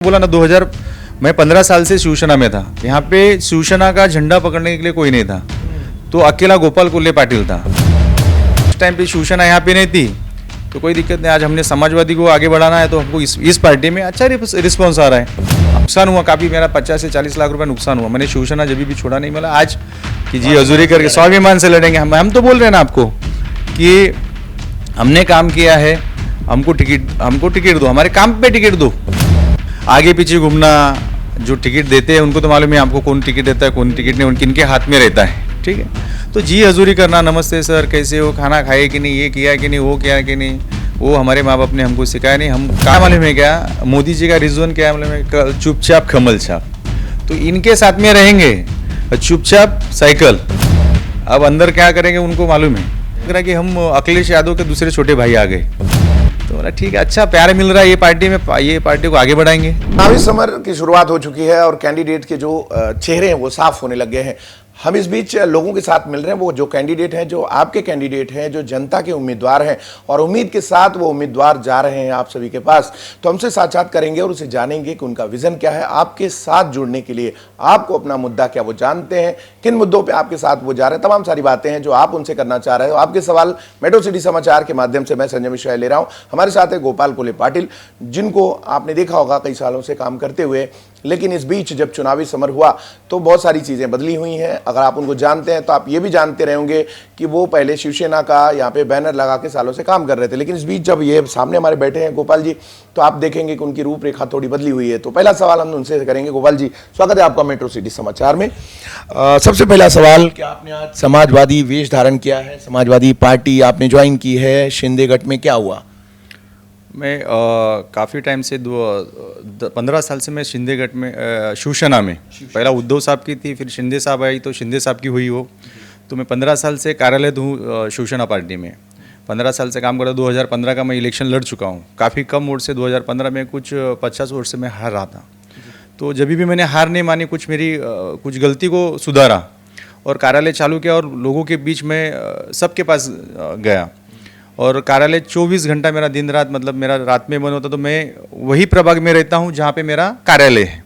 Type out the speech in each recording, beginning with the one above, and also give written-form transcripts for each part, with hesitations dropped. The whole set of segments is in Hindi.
बोला ना 2000 मैं 15 साल से शिवसेना में था। यहाँ पे शिवसेना का झंडा पकड़ने के लिए कोई नहीं था, तो अकेला गोपाल कोल्हे पाटिल था। उस टाइम पे शिवसेना यहाँ पे नहीं थी तो कोई दिक्कत नहीं। आज हमने समाजवादी को आगे बढ़ाना है तो हमको इस पार्टी में अच्छा रिस्पॉन्स आ रहा है। नुकसान हुआ काफ़ी, मेरा 50 से 40 लाख रुपए नुकसान हुआ। मैंने शिवसेना जब भी छोड़ा नहीं, मिला आज कि जी हजूरी करके स्वाभिमान से लड़ेंगे। हम तो बोल रहे हैं ना आपको कि हमने काम किया है, हमको टिकट दो, हमारे काम पे टिकट दो। आगे पीछे घूमना, जो टिकट देते हैं उनको तो मालूम है आपको कौन टिकट देता है कौन टिकट नहीं, उनके इनके हाथ में रहता है। ठीक है, तो जी हजूरी करना, नमस्ते सर कैसे हो, खाना खाए कि नहीं, ये किया कि नहीं, वो किया कि नहीं, वो हमारे माँ बाप ने हमको सिखाया नहीं। हम क्या मालूम है क्या, मोदी जी का रिजवन क्या मालूम है, चुपचाप कमल छाप। तो इनके साथ में रहेंगे, चुपचाप साइकिल। अब अंदर क्या करेंगे उनको मालूम है। लग रहा है कि हम अखिलेश यादव के दूसरे छोटे भाई आ गए। तो बोला ठीक है, अच्छा प्यार मिल रहा है ये पार्टी में, ये पार्टी को आगे बढ़ाएंगे। चुनावी समर की शुरुआत हो चुकी है और कैंडिडेट के जो चेहरे हैं वो साफ होने लग गए हैं। हम इस बीच लोगों के साथ मिल रहे हैं, वो जो कैंडिडेट हैं, जो आपके कैंडिडेट हैं, जो जनता के उम्मीदवार हैं, और उम्मीद के साथ वो उम्मीदवार जा रहे हैं आप सभी के पास। तो हमसे साक्षात करेंगे और उसे जानेंगे कि उनका विजन क्या है आपके साथ जुड़ने के लिए। आपको अपना मुद्दा क्या वो जानते हैं, किन मुद्दों पे आपके साथ वो जा रहे हैं, तमाम सारी बातें हैं जो आप उनसे करना चाह रहे हो। आपके सवाल मेट्रो सिटी समाचार के माध्यम से मैं संजय मिश्रा ले रहा हूं। हमारे साथ है गोपाल कोल्हे पाटिल, जिनको आपने देखा होगा कई सालों से काम करते हुए। लेकिन इस बीच जब चुनावी समर हुआ तो बहुत सारी चीज़ें बदली हुई हैं। अगर आप उनको जानते हैं तो आप ये भी जानते रहे होंगे कि वो पहले शिवसेना का यहाँ पे बैनर लगा के सालों से काम कर रहे थे। लेकिन इस बीच जब ये सामने हमारे बैठे हैं गोपाल जी, तो आप देखेंगे कि उनकी रूपरेखा थोड़ी बदली हुई है। तो पहला सवाल हम उनसे करेंगे। गोपाल जी, स्वागत है आपका मेट्रो सिटी समाचार में। सबसे पहला सवाल, क्या आपने आज समाजवादी वेश धारण किया है, समाजवादी पार्टी आपने ज्वाइन की है, शिंदे गठ में क्या हुआ? मैं काफ़ी टाइम से 15 साल से मैं शिंदे गठ में शिवसेना में, पहला उद्धव साहब की थी, फिर शिंदे साहब आई तो शिंदे साहब की हुई वो। तो मैं 15 साल से कार्यरत हूँ शिवसेना पार्टी में। 15 साल से काम कर रहा हूँ। 2015 का मैं इलेक्शन लड़ चुका हूँ, काफ़ी कम वोट से 2015 में कुछ 50 वोट से मैं हार रहा था। तो जब भी मैंने हार नहीं मानी, कुछ गलती को सुधारा और कार्यालय चालू किया और लोगों के बीच में सबके पास गया। और कार्यालय 24 घंटा मेरा दिन रात, मतलब मेरा रात में बंद होता तो मैं वही प्रभाग में रहता हूँ जहाँ पे मेरा कार्यालय है।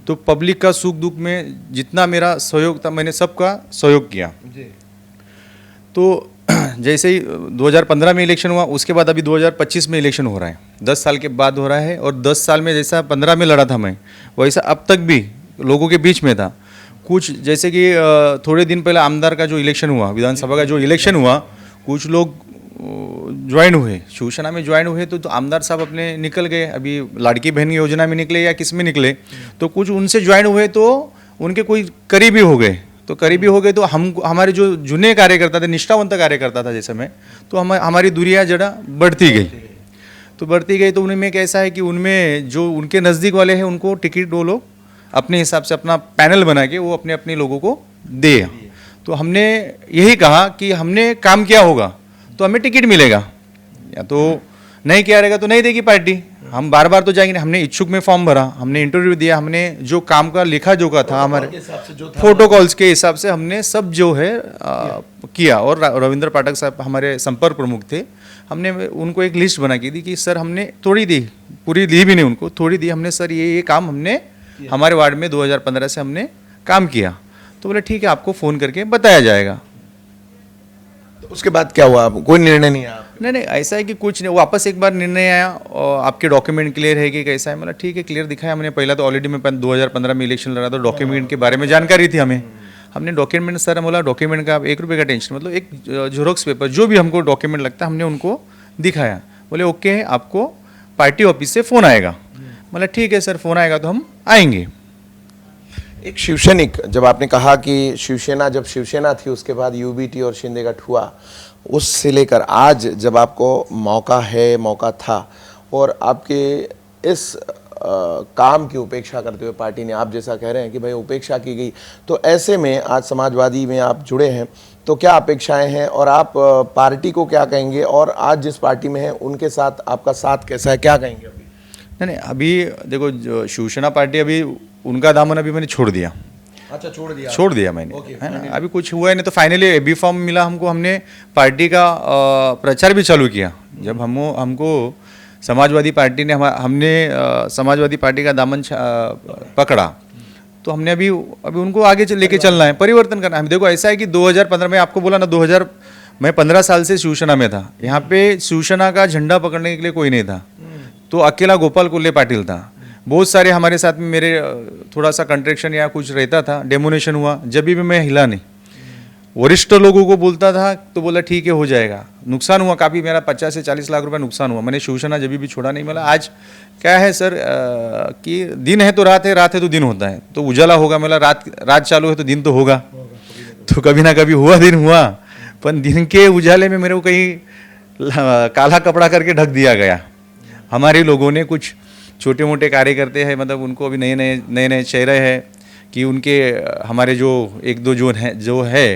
तो पब्लिक का सुख दुख में जितना मेरा सहयोग था मैंने सबका सहयोग किया। तो जैसे ही 2015 में इलेक्शन हुआ, उसके बाद अभी 2025 में इलेक्शन हो रहा है, 10 साल के बाद हो रहा है। और 10 साल में जैसा 15 में लड़ा था मैं, वैसा अब तक भी लोगों के बीच में था। कुछ जैसे कि थोड़े दिन पहले आमदार का जो इलेक्शन हुआ, विधानसभा का जो इलेक्शन हुआ, कुछ लोग ज्वाइन हुए, शिवसेना में ज्वाइन हुए तो आमदार साहब अपने निकल गए। अभी लाड़की बहन योजना में निकले या किस में निकले, तो कुछ उनसे ज्वाइन हुए तो उनके कोई करीबी हो गए। तो करीबी हो गए तो हमारे जो जुने कार्यकर्ता थे, निष्ठावंत कार्यकर्ता था जैसे मैं, तो हमारी दूरियाँ जरा बढ़ती गई। तो उनमें कैसा है कि उनमें जो उनके नज़दीक वाले हैं उनको टिकट वो लोग अपने हिसाब से अपना पैनल बना के वो अपने अपने लोगों को दे। तो हमने यही कहा कि हमने काम किया होगा तो हमें टिकट मिलेगा, या तो नहीं किया रहेगा तो नहीं देगी पार्टी। हम बार बार तो जाएंगे। हमने इच्छुक में फॉर्म भरा, हमने इंटरव्यू दिया, हमने जो काम का लिखा जोखा था हमारे प्रोटोकॉल्स के हिसाब से हमने सब जो है किया। और रविंद्र पाठक साहब हमारे संपर्क प्रमुख थे, हमने उनको एक लिस्ट बना के दी कि सर हमने थोड़ी दी, पूरी दी भी नहीं उनको, थोड़ी दी हमने, सर ये काम हमने हमारे वार्ड में 2015 से हमने काम किया। तो बोले ठीक है, आपको फ़ोन करके बताया जाएगा। उसके बाद क्या हुआ? कोई निर्णय नहीं आया? नहीं, ऐसा है कि कुछ नहीं, वापस एक बार निर्णय आया और आपके डॉक्यूमेंट क्लियर है कि कैसा है। मतलब ठीक है, क्लियर दिखाया हमने। पहला तो ऑलरेडी मैं 2015 में इलेक्शन लड़ा था, डॉक्यूमेंट के बारे में जानकारी थी हमें। हमने डॉक्यूमेंट, सर बोला डॉक्यूमेंट का 1 रुपये का टेंशन, मतलब एक जेरोक्स पेपर जो भी हमको डॉक्यूमेंट लगता है हमने उनको दिखाया। बोले ओके है, आपको पार्टी ऑफिस से फ़ोन आएगा। मतलब ठीक है सर, फ़ोन आएगा तो हम आएंगे। एक शिवसैनिक, जब आपने कहा कि शिवसेना जब शिवसेना थी उसके बाद यूबीटी और शिंदे गठ हुआ, उससे लेकर आज जब आपको मौका था और आपके इस काम की उपेक्षा करते हुए पार्टी ने, आप जैसा कह रहे हैं कि भाई उपेक्षा की गई, तो ऐसे में आज समाजवादी में आप जुड़े हैं, तो क्या अपेक्षाएं हैं और आप पार्टी को क्या कहेंगे? और आज जिस पार्टी में हैं उनके साथ आपका साथ कैसा है, क्या कहेंगे? नहीं, अभी देखो शिवसेना पार्टी, अभी उनका दामन अभी मैंने छोड़ दिया। अच्छा, छोड़ दिया मैंने, है ना। अभी कुछ हुआ है नहीं, तो फाइनली एबी फॉर्म मिला हमको, हमने पार्टी का प्रचार भी चालू किया। जब हमको समाजवादी पार्टी ने हमने समाजवादी पार्टी का दामन पकड़ा, तो हमने अभी उनको आगे लेके चलना है, परिवर्तन करना है। देखो ऐसा है कि 2015 में आपको बोला ना, मैं 15 साल से शिवसेना में था। यहाँ पे शिवसेना का झंडा पकड़ने के लिए कोई नहीं था, तो अकेला गोपाल कोल्हे पाटिल था। बहुत सारे हमारे साथ में मेरे थोड़ा सा कंट्रैक्शन या कुछ रहता था, डेमोनेशन हुआ, जब भी मैं हिला नहीं। वरिष्ठ लोगों को बोलता था तो बोला ठीक है हो जाएगा। नुकसान हुआ काफ़ी, मेरा 50 से 40 लाख रुपए नुकसान हुआ। मैंने शिवसेना जब भी छोड़ा नहीं। मिला आज क्या है सर कि दिन है तो रात है, रात है तो दिन होता है, तो उजाला होगा। मेरा रात चालू है तो दिन तो होगा। तो कभी ना कभी हुआ, दिन हुआ, पर दिन के उजाले में मेरे को कहीं काला कपड़ा करके ढक दिया गया। हमारे लोगों ने कुछ छोटे मोटे कार्य करते हैं, मतलब उनको अभी नए चेहरे हैं कि उनके हमारे जो एक दो जो है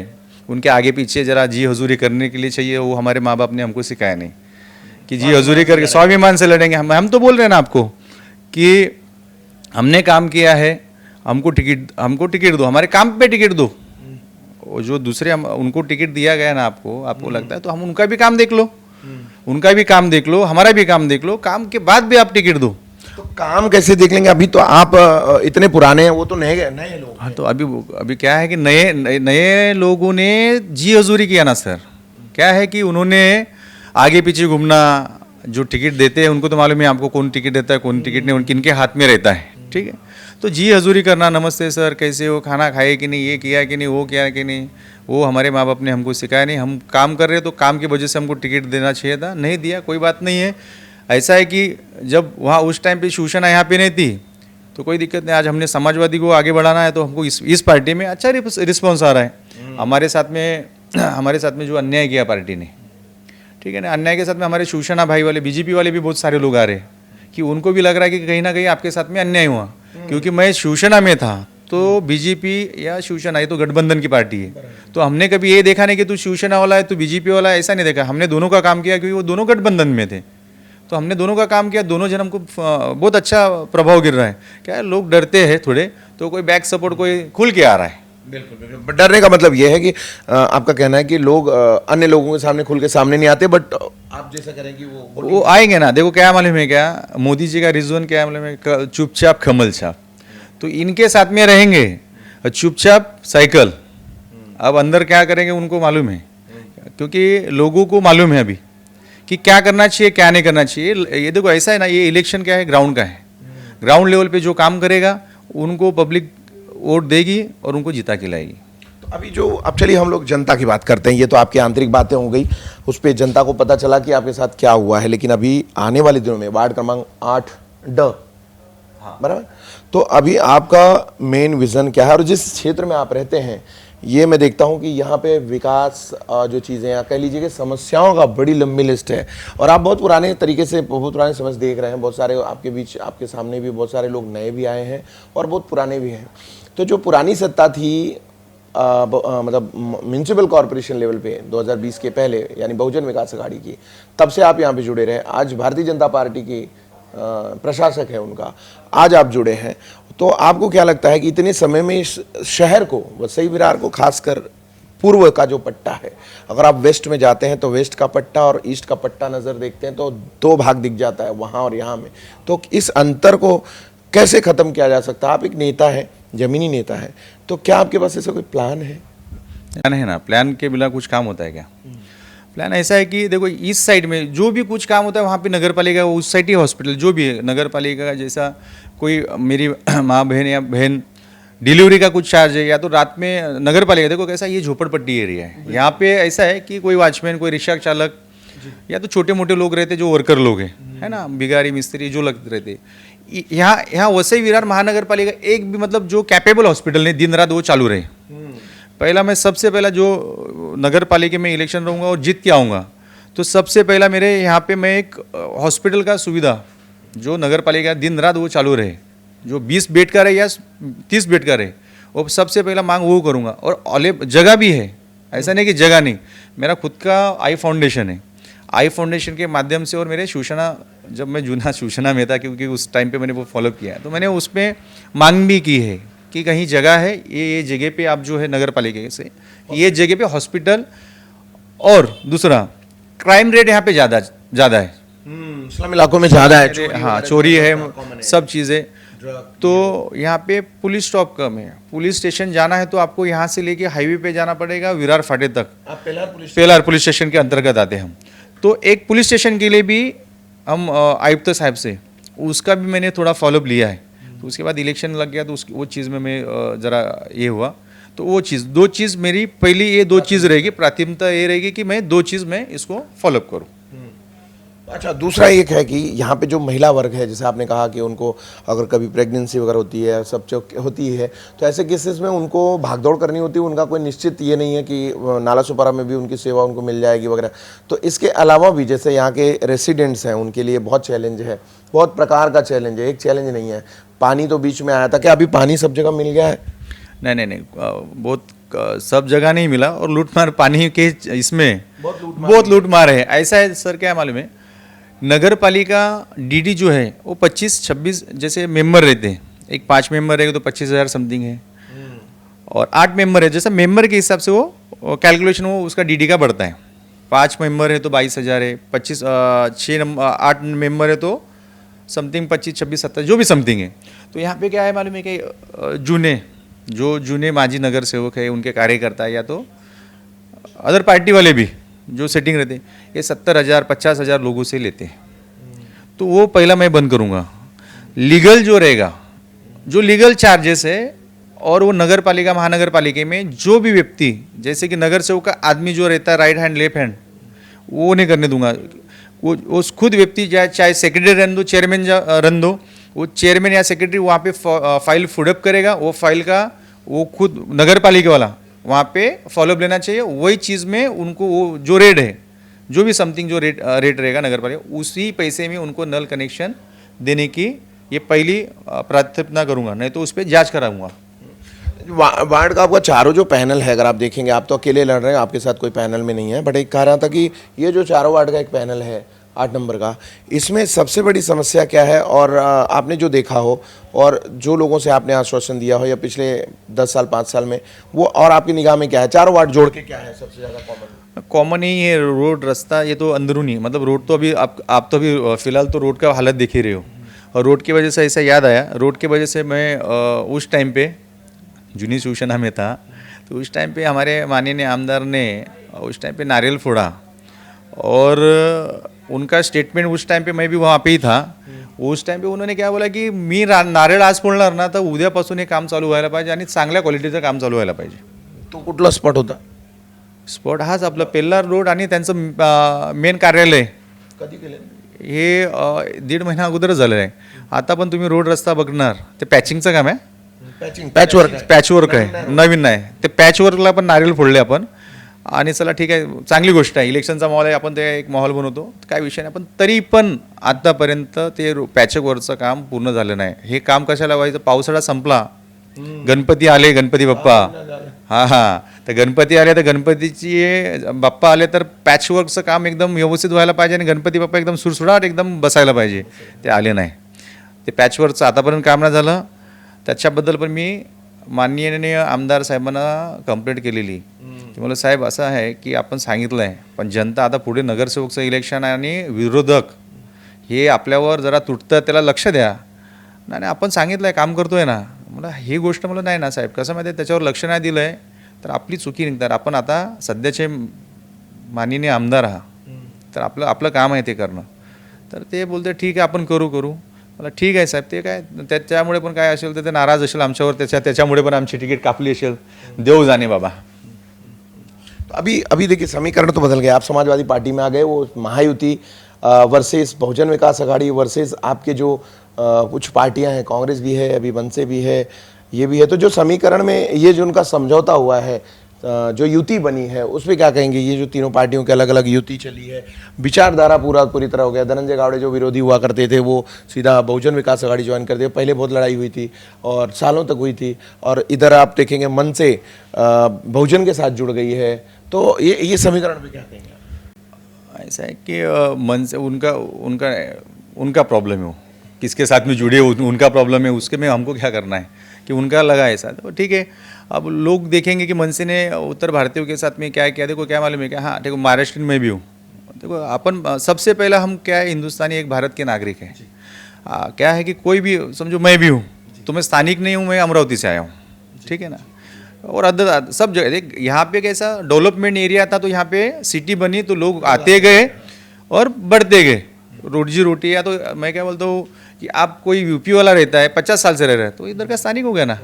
उनके आगे पीछे जरा जी हजूरी करने के लिए चाहिए। वो हमारे माँ बाप ने हमको सिखाया नहीं कि जी हजूरी करके स्वाभिमान से लड़ेंगे। हम तो बोल रहे हैं ना आपको कि हमने काम किया है, हमको टिकट दो, हमारे काम पे टिकट दो। वो जो दूसरे उनको टिकट दिया गया ना आपको लगता है तो हम उनका भी काम देख लो, उनका भी काम देख लो, हमारा भी काम देख लो, काम के बाद भी आप टिकट दो। तो काम कैसे देख लेंगे? अभी तो आप इतने पुराने हैं, वो तो नए लोग। हाँ, तो अभी क्या है कि नए लोगों ने जी हजूरी किया ना सर। क्या है कि उन्होंने आगे पीछे घूमना, जो टिकट देते हैं उनको तो मालूम है आपको कौन टिकट देता है कौन टिकट नहीं, किनके हाथ में रहता है, ठीक है। तो जी हजूरी करना, नमस्ते सर कैसे हो, खाना खाए कि नहीं, ये किया कि नहीं, वो किया कि नहीं, वो हमारे माँ बाप ने हमको सिखाया नहीं। हम काम कर रहे तो काम की वजह से हमको टिकट देना चाहिए था, नहीं दिया, कोई बात नहीं है। ऐसा है कि जब वहाँ उस टाइम पे शिवसेना यहाँ पे नहीं थी तो कोई दिक्कत नहीं। आज हमने समाजवादी को आगे बढ़ाना है तो हमको इस पार्टी में अच्छा रिस्पॉन्स आ रहा है। हमारे साथ में जो अन्याय किया पार्टी ने, ठीक है ना, अन्याय के साथ में हमारे शिवसेना भाई वाले, बीजेपी वाले भी बहुत सारे लोग आ रहे हैं कि उनको भी लग रहा है कि कहीं ना कहीं आपके साथ में अन्याय हुआ। क्योंकि मैं शिवसेना में था तो बीजेपी या शिवसेना ये तो गठबंधन की पार्टी है, तो हमने कभी ये देखा नहीं कि तू शिवसेना वाला है तू बीजेपी वाला है, ऐसा नहीं देखा। हमने दोनों का काम किया क्योंकि वो दोनों गठबंधन में थे, तो हमने दोनों का काम किया। दोनों जन हमको बहुत अच्छा प्रभाव गिर रहा है। क्या है, लोग डरते हैं थोड़े, तो कोई बैक सपोर्ट कोई खुल के आ रहा है। बिल्कुल। डरने का मतलब यह है कि आपका कहना है कि लोग अन्य लोगों के सामने खुल के सामने नहीं आते, बट आप जैसा करें कि वो आएंगे ना। देखो क्या मालूम है, क्या मोदी जी का रिजन क्या मालूम है, चुपचाप कमल छाप। तो इनके साथ में रहेंगे चुपचाप साइकिल। अब अंदर क्या करेंगे उनको मालूम है, क्योंकि लोगों को मालूम है अभी कि क्या करना चाहिए क्या नहीं करना चाहिए। ये देखो ऐसा है ना, ये इलेक्शन क्या है, ग्राउंड का है। ग्राउंड लेवल पे जो काम करेगा उनको पब्लिक वोट देगी और उनको जिता के लाएगी। तो अभी जो अब चलिए हम लोग जनता की बात करते हैं, ये तो आपकी आंतरिक बातें हो गई, उस पर जनता को पता चला कि आपके साथ क्या हुआ है। लेकिन अभी आने वाले दिनों में वार्ड क्रमांक 8D, बराबर, तो अभी आपका मेन विजन क्या है? और जिस क्षेत्र में आप रहते हैं, ये मैं देखता हूं कि यहाँ पे विकास जो चीज़ें या कह लीजिए कि समस्याओं का बड़ी लंबी लिस्ट है। और आप बहुत पुराने तरीके से बहुत पुराने समझ देख रहे हैं। बहुत सारे आपके बीच, आपके सामने भी बहुत सारे लोग नए भी आए हैं और बहुत पुराने भी हैं। तो जो पुरानी सत्ता थी मतलब म्यूनसिपल कॉरपोरेशन लेवल पे 2020 के पहले, यानी बहुजन विकास अघाड़ी की, तब से आप यहाँ पे जुड़े रहे। आज भारतीय जनता पार्टी की प्रशासक है उनका, आज आप जुड़े हैं। तो आपको क्या लगता है कि इतने समय में इस शहर को, वसई विरार को, खासकर पूर्व का जो पट्टा है, अगर आप वेस्ट में जाते हैं तो वेस्ट का पट्टा और ईस्ट का पट्टा नज़र देखते हैं तो 2 भाग दिख जाता है वहाँ और यहाँ में। तो इस अंतर को कैसे ख़त्म किया जा सकता है? आप एक नेता हैं, जमीनी नेता है, तो क्या आपके पास ऐसा कोई प्लान है? प्लान है ना, प्लान के बिना कुछ काम होता है क्या? प्लान ऐसा है कि देखो इस साइड में जो भी कुछ काम होता है वहाँ पे नगर पालिका, उस साइड ही हॉस्पिटल जो भी है नगर पालिका का, जैसा कोई मेरी माँ बहन या बहन डिलीवरी का कुछ चार्ज है या तो रात में नगर पालिका। देखो कैसा, ये झोपड़पट्टी एरिया है, यहाँ पे ऐसा है कि कोई वॉचमैन, कोई रिक्शा चालक या तो छोटे मोटे लोग रहते जो वर्कर लोग हैं, है ना, भिखारी मिस्त्री जो लग रहते। यहाँ वसई विरार महानगर पालिका एक भी मतलब जो कैपेबल हॉस्पिटल नहीं, दिन रात वो चालू रहे। पहला मैं सबसे पहला जो नगर पालिका में इलेक्शन रहूँगा और जीत के आऊँगा तो सबसे पहला मेरे यहाँ पे मैं एक हॉस्पिटल का सुविधा जो नगर पालिका दिन रात वो चालू रहे, जो 20 बेड का रहे या 30 बेड का रहे, वो सबसे पहला मांग वो करूँगा। और जगह भी है, ऐसा नहीं कि जगह नहीं, मेरा खुद का आई फाउंडेशन है। आई फाउंडेशन के माध्यम से और मेरे शिवसेना, जब मैं जूना शिवसेना में था क्योंकि उस टाइम पे मैंने वो फॉलो किया है, तो मैंने उसमें मांग भी की है कि कहीं जगह है, ये जगह पे आप जो है नगर पालिका से ये जगह पे हॉस्पिटल, और दूसरा क्राइम रेट यहाँ पे ज़्यादा है, स्लम इलाकों में ज्यादा है हाँ चोरी है, सब चीज़ें। तो यहाँ पे पुलिस स्टॉप कम है। पुलिस स्टेशन जाना है तो आपको यहाँ से लेके हाईवे पे जाना पड़ेगा विरार फाटे तक। आप पेलार पुलिस स्टेशन के अंतर्गत आते हैं हम। तो एक पुलिस स्टेशन के लिए भी हम आयुक्त साहब से उसका भी मैंने थोड़ा फॉलोअप लिया है। तो उसके बाद इलेक्शन लग गया तो वो चीज़ में मैं ज़रा ये हुआ। तो वो चीज़, दो चीज़ मेरी पहली ये दो चीज़ रहेगी, प्राथमिकता ये रहेगी कि मैं दो चीज़ में इसको फॉलोअप करूँ। अच्छा, दूसरा एक है कि यहाँ पे जो महिला वर्ग है, जैसे आपने कहा कि उनको अगर कभी प्रेगनेंसी वगैरह होती है, सब जो होती है, तो ऐसे केसेस में उनको भागदौड़ करनी होती है। उनका कोई निश्चित ये नहीं है कि नाला सुपारा में भी उनकी सेवा उनको मिल जाएगी वगैरह। तो इसके अलावा भी जैसे यहाँ के रेसिडेंट्स हैं, उनके लिए बहुत चैलेंज है, बहुत प्रकार का चैलेंज है, एक चैलेंज नहीं है। पानी तो बीच में आया था, क्या अभी पानी सब जगह मिल गया है? नहीं, बहुत सब जगह नहीं मिला। और लूटमार पानी के इसमें बहुत लूटमार है। ऐसा है सर, क्या मालूम है, नगर पालिका डीडी जो है वो 25-26 जैसे मेंबर रहते हैं। एक 5 मेंबर रहेगा तो 25,000 समथिंग है, और 8 मेंबर है, जैसा मेंबर के हिसाब से वो कैलकुलेशन वो उसका डीडी का बढ़ता है। 5 मेंबर है तो 22,000 है, 8 मेंबर है तो समथिंग 25, 26, 27 जो भी समथिंग है। तो यहाँ पे क्या है मालूम है कि जूने माजी नगर सेवक है, उनके कार्यकर्ता या तो अदर पार्टी वाले भी जो सेटिंग रहते हैं, ये 70,000 50,000 लोगों से लेते हैं। तो वो पहला मैं बंद करूँगा। लीगल जो रहेगा, जो लीगल चार्जेस है, और वो नगर पालिका महानगर पालिका में जो भी व्यक्ति, जैसे कि नगर सेवक का आदमी जो रहता है राइट हैंड लेफ्ट हैंड, वो नहीं करने दूंगा। वो खुद व्यक्ति चाहे सेक्रेटरी रहने दो, चेयरमैन रहने दो, वो चेयरमैन या सेक्रेटरी वहाँ पे फाइल फुडअप करेगा। वो फाइल का वो खुद नगर पालिका वाला वहाँ पे फॉलोअप लेना चाहिए। वही चीज़ में उनको वो जो रेट है, जो भी समथिंग जो रेट रहेगा नगर पालिका, उसी पैसे में उनको नल कनेक्शन देने की ये पहली प्राथमिकता करूँगा, नहीं तो उस पर जाँच कराऊँगा। वार्ड का आपका चारों जो पैनल है, अगर आप देखेंगे, आप तो अकेले लड़ रहे हैं, आपके साथ कोई पैनल में नहीं है, बट एक कह रहा था कि ये जो चारों वार्ड का एक पैनल है 8 नंबर का, इसमें सबसे बड़ी समस्या क्या है? और आपने जो देखा हो और जो लोगों से आपने आश्वासन दिया हो या पिछले 10 साल 5 साल में, वो और आपकी निगाह में क्या है? चारों वार्ड जोड़ के क्या है सबसे ज़्यादा कॉमन ही है? रोड, रास्ता, ये तो अंदरूनी, मतलब रोड तो अभी आप तो अभी फिलहाल तो रोड का हालत देख ही रहे हो। और रोड की वजह से ऐसा याद आया, रोड की वजह से मैं उस टाइम पे जूनी शिवसेना में था, तो उस टाइम पे हमारे माननीय आमदार ने उस टाइम पे नारियल फोड़ा, और उनका स्टेटमेंट उस टाइम पे मैं भी वहाँ पे ही था। उस टाइम पे उन्होंने क्या बोला की मी नारळ आज फोडणार ना, तर उद्यापासून हे काम चालू व्हायला पाहिजे आणि चांगल्या क्वालिटीचं काम चालू व्हायला पाहिजे. तो कुठला स्पॉट होता? स्पॉट हाच आपला पेल्लार रोड आणि त्यांचं मेन कार्यालय. कधी केले? हे 1.5 महिना अगोदरच झालेलं आहे. आता पण तुम्ही रोड रस्ता बघणार, ते पॅचिंगचं काम आहे, पॅचवर्क आहे, नवीन नाही. ते पॅचवर्कला पण नारियल फोडले आपण. आणि चला ठीक आहे, चांगली गोष्ट आहे, इलेक्शनचा माहोल आहे, आपण ते एक माहोल बनवतो, काय विषय नाही. पण तरी पण आतापर्यंत ते पॅचवर्कचं काम पूर्ण झालं नाही. हे काम कशाला व्हायचं? पावसाळा संपला, गणपती आले, गणपती बाप्पा, हां, तर गणपती आले, तर गणपतीची बाप्पा आले, तर पॅचवर्कचं काम एकदम व्यवस्थित व्हायला पाहिजे आणि गणपती बाप्पा एकदम सुरसुराट एकदम बसायला पाहिजे. ते आले नाही. ते पॅचवर्कचं आतापर्यंत काम नाही झालं. त्याच्याबद्दल पण मी माननीय आमदार साहेबांना कंप्लेंट केलेली की मला साहेब असं आहे की आपण सांगितलं आहे, पण जनता आता पुढे नगरसेवकचं इलेक्शन आहे आणि विरोधक हे आपल्यावर जरा तुटतं, त्याला लक्ष द्या. नाही आपण सांगितलं आहे, काम करतो आहे ना. मला ही गोष्ट मला नाही ना साहेब, कसं माहिती आहे, त्याच्यावर लक्ष नाही दिलं आहे तर आपली चुकी निघतात. आपण आता सध्याचे माननीय आमदार आहात, तर आपलं काम आहे ते करणं. तर ते बोलते ठीक आहे आपण करू. मला ठीक आहे साहेब, ते काय त्याच्यामुळे पण काय असेल तर ते नाराज असेल आमच्यावर, त्याच्यामुळे पण आमची तिकीट कापली असेल, देव जाणे बाबा. अभी देखिए समीकरण तो बदल गया. आप समाजवादी पार्टी में आ गए, वो महायुति वर्सेस बहुजन विकास अघाड़ी वर्सेस आपके जो कुछ पार्टियां हैं, कांग्रेस भी है, अभी बनसे भी है, ये भी है. तो जो समीकरण में ये जो उनका समझौता हुआ है, जो युति बनी है, उस पर क्या कहेंगे? ये जो तीनों पार्टियों की अलग अलग युति चली है, विचारधारा पूरी तरह हो गया. धनंजय गावड़े जो विरोधी हुआ करते थे वो सीधा बहुजन विकास अघाड़ी ज्वाइन कर दिए. पहले बहुत लड़ाई हुई थी और सालों तक हुई थी. और इधर आप देखेंगे मन से बहुजन के साथ जुड़ गई है. तो ये समीकरण पे क्या कहेंगे? ऐसा है कि मन से उनका प्रॉब्लम है, वो किसके साथ में जुड़े उनका प्रॉब्लम है, उसके में हमको क्या करना है कि उनका लगा ऐसा, तो ठीक है. अब लोग देखेंगे कि मनसे ने उत्तर भारतीयों के साथ में क्या किया. देखो क्या मालूम है क्या, हाँ देखो महाराष्ट्र में भी हूँ, देखो अपन सबसे पहला हम क्या है, हिंदुस्तानी एक भारत के नागरिक हैं। क्या है कि कोई भी समझो मैं भी हूँ तो मैं स्थानिक नहीं हूँ, मैं अमरावती से आया हूँ, ठीक है ना। और अदर सब जगह देख, यहाँ पे कैसा डेवलपमेंट एरिया था तो यहाँ पे सिटी बनी तो लोग आते गए और बढ़ते गए, रोजी रोटी। या तो मैं क्या बोलता हूँ कि आप कोई यूपी वाला रहता है 50 साल से रह रहा है तो इधर का स्थानिक हो गया ना,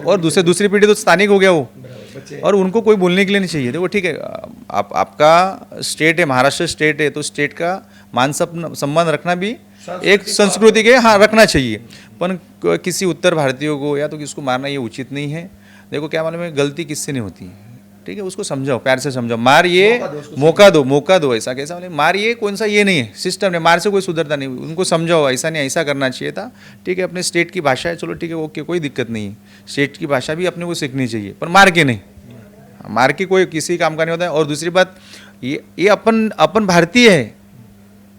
और दूसरी पीढ़ी तो स्थानिक हो गया वो, और उनको कोई बोलने के लिए नहीं चाहिए। देखो ठीक है, आपका स्टेट है, महाराष्ट्र स्टेट है, तो स्टेट का मान सम्मान रखना भी एक संस्कृति के, हाँ, रखना चाहिए। पर किसी उत्तर भारतीयों को या तो किसको मारना ये उचित नहीं है। देखो क्या मालूम है, गलती किससे नहीं होती है, ठीक है, उसको समझाओ, प्यार से समझाओ, मार ये मौका दो। ऐसा कैसा बोले मार ये कौन सा, ये नहीं है सिस्टम ने, मार से कोई सुधरता नहीं। उनको समझाओ ऐसा नहीं, ऐसा करना चाहिए था, ठीक है। अपने स्टेट की भाषा है, चलो ठीक है, ओके, कोई दिक्कत नहीं है। स्टेट की भाषा भी अपने को सीखनी चाहिए, पर मार के नहीं। मार के कोई किसी काम का नहीं होता है। और दूसरी बात, ये अपन भारतीय है,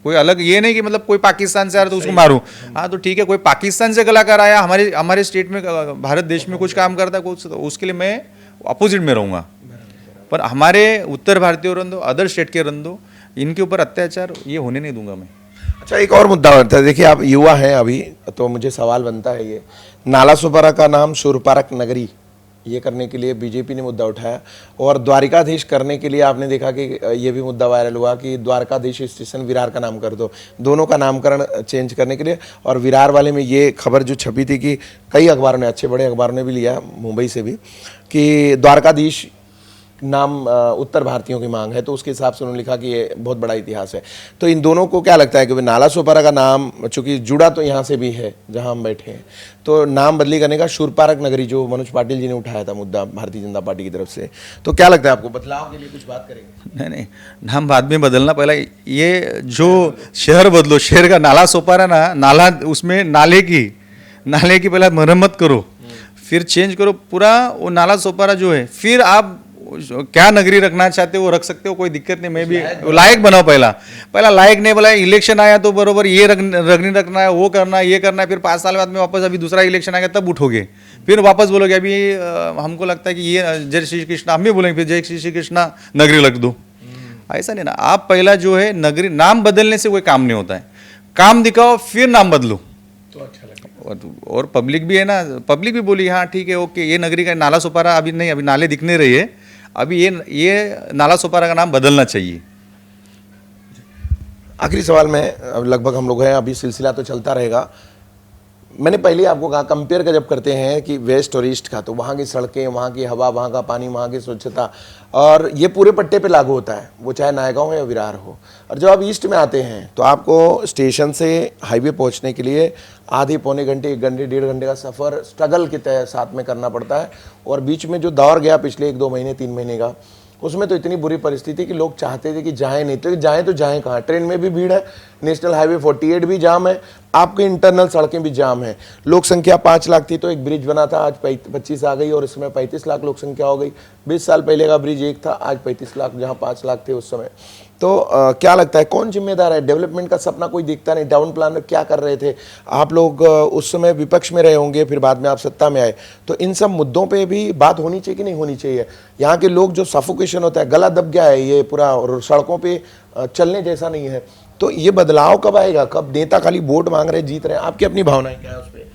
कोई अलग ये नहीं कि मतलब कोई पाकिस्तान से आ रहा तो उसको मारूं। हाँ तो ठीक है, कोई पाकिस्तान से कलाकार आया हमारे स्टेट में, भारत देश में कुछ काम करता है कुछ, तो उसके लिए मैं अपोजिट में रहूँगा। पर हमारे उत्तर भारतीय रंदो, अदर स्टेट के रंदो, इनके ऊपर अत्याचार ये होने नहीं दूंगा मैं। अच्छा, एक और मुद्दा बनता है। देखिए, आप युवा हैं अभी, तो मुझे सवाल बनता है, ये नालासोपारा का नाम शूरपारक नगरी ये करने के लिए बीजेपी ने मुद्दा उठाया, और द्वारिकाधीश करने के लिए आपने देखा कि ये भी मुद्दा वायरल हुआ कि द्वारकाधीश स्टेशन विरार का नाम कर दो, दोनों का नामकरण चेंज करने के लिए। और विरार वाले में ये खबर जो छपी थी कि कई अखबारों ने, अच्छे बड़े अखबारों ने भी लिया, मुंबई से भी, कि द्वारकाधीश नाम उत्तर भारतीयों की मांग है, तो उसके हिसाब से उन्होंने लिखा कि ये बहुत बड़ा इतिहास है। तो इन दोनों को क्या लगता है कि नालासोपारा का नाम चूंकि जुड़ा तो यहाँ से भी है जहाँ हम बैठे हैं, तो नाम बदली करने का शूरपारक नगरी जो मनोज पाटिल जी ने उठाया था मुद्दा भारतीय जनता पार्टी की तरफ से, तो क्या लगता है आपको, बदलाव के लिए कुछ बात करेंगे? नहीं, नाम बाद में बदलना, पहला ये जो शहर बदलो, शहर का नालासोपारा ना, नाला, उसमें नाले की पहले मरम्मत करो, फिर चेंज करो पूरा वो नालासोपारा जो है, फिर आप क्या नगरी रखना चाहते हो वो रख सकते हो, कोई दिक्कत नहीं। मैं भी लायक बनाओ, पहला लायक नहीं बोला, इलेक्शन आया तो बरोबर ये नहीं रखना है, वो करना है, ये करना है, फिर 5 साल बाद में वापस अभी दूसरा इलेक्शन आएगा तब उठोगे, फिर वापस बोलोगे अभी हमको लगता है कि ये जय श्री कृष्णा, हम भी बोलेंगे फिर जय श्री कृष्णा नगरी रख दो। ऐसा नहीं ना, आप पहला जो है नगरी, नाम बदलने से कोई काम नहीं होता है, काम दिखाओ फिर नाम बदलो तो अच्छा लगेगा। और पब्लिक भी है ना, पब्लिक भी बोली हाँ ठीक है ओके, ये नगरी का नालासोपारा अभी नहीं, अभी नाले दिखने रही है, अभी ये नालासोपारा का नाम बदलना चाहिए। आखिरी सवाल में, अब लगभग हम लोग हैं, अभी सिलसिला तो चलता रहेगा। मैंने पहले ही आपको कहा, कंपेयर का जब करते हैं कि वेस्ट और ईस्ट का, तो वहाँ की सड़कें, वहाँ की हवा, वहाँ का पानी, वहाँ की स्वच्छता, और ये पूरे पट्टे पे लागू होता है, वो चाहे नायगांव हो या विरार हो। और जब आप ईस्ट में आते हैं तो आपको स्टेशन से हाईवे पहुँचने के लिए आधे पौने घंटे, 1 घंटे, 1.5 घंटे का सफ़र स्ट्रगल के तहत साथ में करना पड़ता है। और बीच में जो दौर गया पिछले 1-2 महीने, 3 महीने का, उसमें तो इतनी बुरी परिस्थिति कि लोग चाहते थे कि जाएं नहीं, तो जाएं कहाँ, ट्रेन में भी भीड़ है, नेशनल हाईवे 48 भी जाम है, आपके इंटरनल सड़कें भी जाम है। लोक संख्या 5 लाख थी तो एक ब्रिज बना था, आज 25 आ गई, और इसमें 35 लाख लोक संख्या हो गई। 20 साल पहले का ब्रिज एक था, आज 35 लाख, जहाँ 5 लाख थे उस समय। तो क्या लगता है कौन जिम्मेदार है? डेवलपमेंट का सपना कोई दिखता नहीं, टाउन प्लानर क्या कर रहे थे? आप लोग उस समय विपक्ष में रहे होंगे, फिर बाद में आप सत्ता में आए, तो इन सब मुद्दों पे भी बात होनी चाहिए कि नहीं होनी चाहिए? यहाँ के लोग जो सफोकेशन होता है, गला दब गया है ये पूरा, और सड़कों पे चलने जैसा नहीं है, तो ये बदलाव कब आएगा? कब? नेता खाली वोट मांग रहे, जीत रहे हैं, आपकी अपनी भावनाएं क्या है उस पर,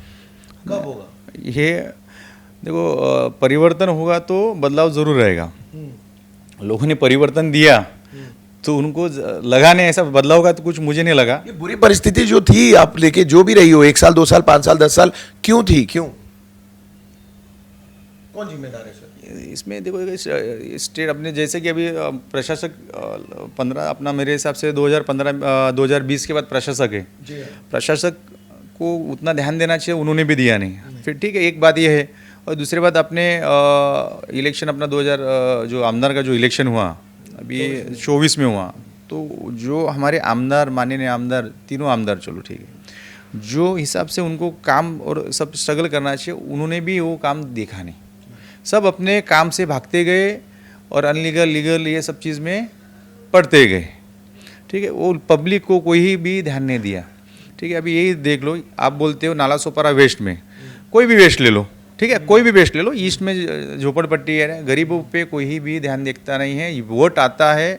कब होगा ये? देखो परिवर्तन होगा तो बदलाव जरूर रहेगा। लोगों ने परिवर्तन दिया तो उनको लगा नहीं ऐसा बदलाव का, तो कुछ मुझे नहीं लगा। ये बुरी परिस्थिति जो थी आप लेके जो भी रही हो, 1 साल 2 साल 5 साल 10 साल, क्यों थी? क्यों? कौन जिम्मेदार है सर इसमें? देखो स्टेट अपने, जैसे कि अभी प्रशासक 15 अपना, मेरे हिसाब से 2020 के बाद प्रशासक है, प्रशासक को उतना ध्यान देना चाहिए, उन्होंने भी दिया नहीं। फिर ठीक है, एक बात ये है। और दूसरी बात, अपने इलेक्शन अपना 2000 जो आमदार का जो इलेक्शन हुआ अभी 24 में हुआ, तो जो हमारे आमदार, माननीय आमदार, तीनों आमदार, चलो ठीक है, जो हिसाब से उनको काम और सब स्ट्रगल करना चाहिए, उन्होंने भी वो काम देखा नहीं। सब अपने काम से भागते गए और अनलीगल लीगल ये सब चीज़ में पड़ते गए, ठीक है। वो पब्लिक को कोई भी ध्यान नहीं दिया, ठीक है। अभी यही देख लो, आप बोलते हो नालासोपारा वेस्ट में, कोई भी वेस्ट ले लो, ठीक है, कोई भी वेस्ट ले लो, ईस्ट में झोपड़पट्टी है, गरीबों पे कोई भी ध्यान देखता नहीं है। वोट आता है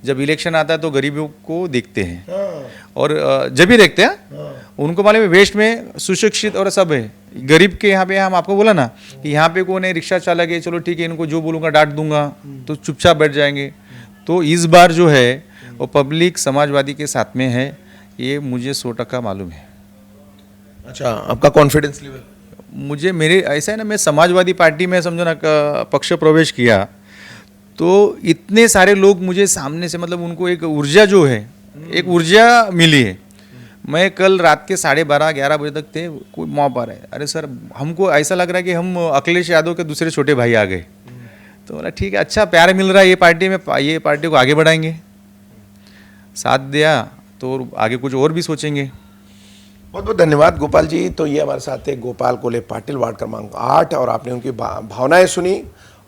जब इलेक्शन आता है तो गरीबों को देखते हैं और जब भी देखते हैं उनको मालूम है वेस्ट में सुशिक्षित और सब है। गरीब के यहाँ पे हम आपको बोला ना कि यहाँ पे कौन है रिक्शा चालक है, चलो ठीक है इनको जो बोलूँगा डांट दूंगा तो चुपचाप बैठ जाएंगे। तो इस बार जो है वो पब्लिक समाजवादी के साथ में है, ये मुझे 100% मालूम है। अच्छा, आपका कॉन्फिडेंस लेवल? मुझे मेरे ऐसा है ना, मैं समाजवादी पार्टी में समझो ना पक्ष प्रवेश किया तो इतने सारे लोग मुझे सामने से मतलब उनको एक ऊर्जा जो है एक ऊर्जा मिली है। मैं कल रात के 12:30-11 बजे तक थे, कोई मॉब आ रहा है, अरे सर हमको ऐसा लग रहा है कि हम अखिलेश यादव के दूसरे छोटे भाई आ गए। तो बोला ठीक है, अच्छा प्यार मिल रहा है ये पार्टी में, ये पार्टी को आगे बढ़ाएंगे। साथ दिया तो आगे कुछ और भी सोचेंगे। बहुत बहुत धन्यवाद गोपाल जी। तो ये हमारे साथ थे गोपाल कोले पाटिल, वार्ड क्रमांक 8, और आपने उनकी भावनाएं सुनी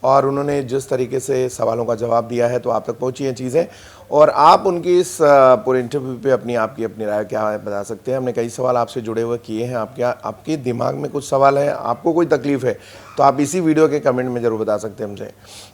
और उन्होंने जिस तरीके से सवालों का जवाब दिया है तो आप तक पहुंची हैं चीज़ें, और आप उनकी इस पूरे इंटरव्यू पे अपनी राय क्या है बता सकते हैं। हमने कई सवाल आपसे जुड़े हुए किए हैं, आपके दिमाग में कुछ सवाल है, आपको कोई तकलीफ है तो आप इसी वीडियो के कमेंट में ज़रूर बता सकते हैं हमसे।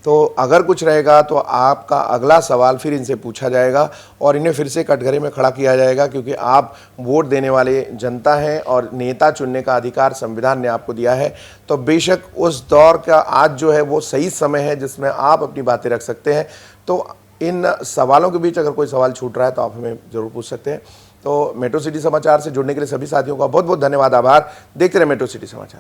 तो अगर कुछ रहेगा तो आपका अगला सवाल फिर इनसे पूछा जाएगा और इन्हें फिर से कटघरे में खड़ा किया जाएगा, क्योंकि आप वोट देने वाले जनता हैं और नेता चुनने का अधिकार संविधान ने आपको दिया है। तो बेशक उस दौर का आज जो है वो सही समय है जिसमें आप अपनी बातें रख सकते हैं। तो इन सवालों के बीच अगर कोई सवाल छूट रहा है तो आप हमें ज़रूर पूछ सकते हैं। तो मेट्रो सिटी समाचार से जुड़ने के लिए सभी साथियों का बहुत बहुत धन्यवाद, आभार। देखते रहे मेट्रो सिटी समाचार।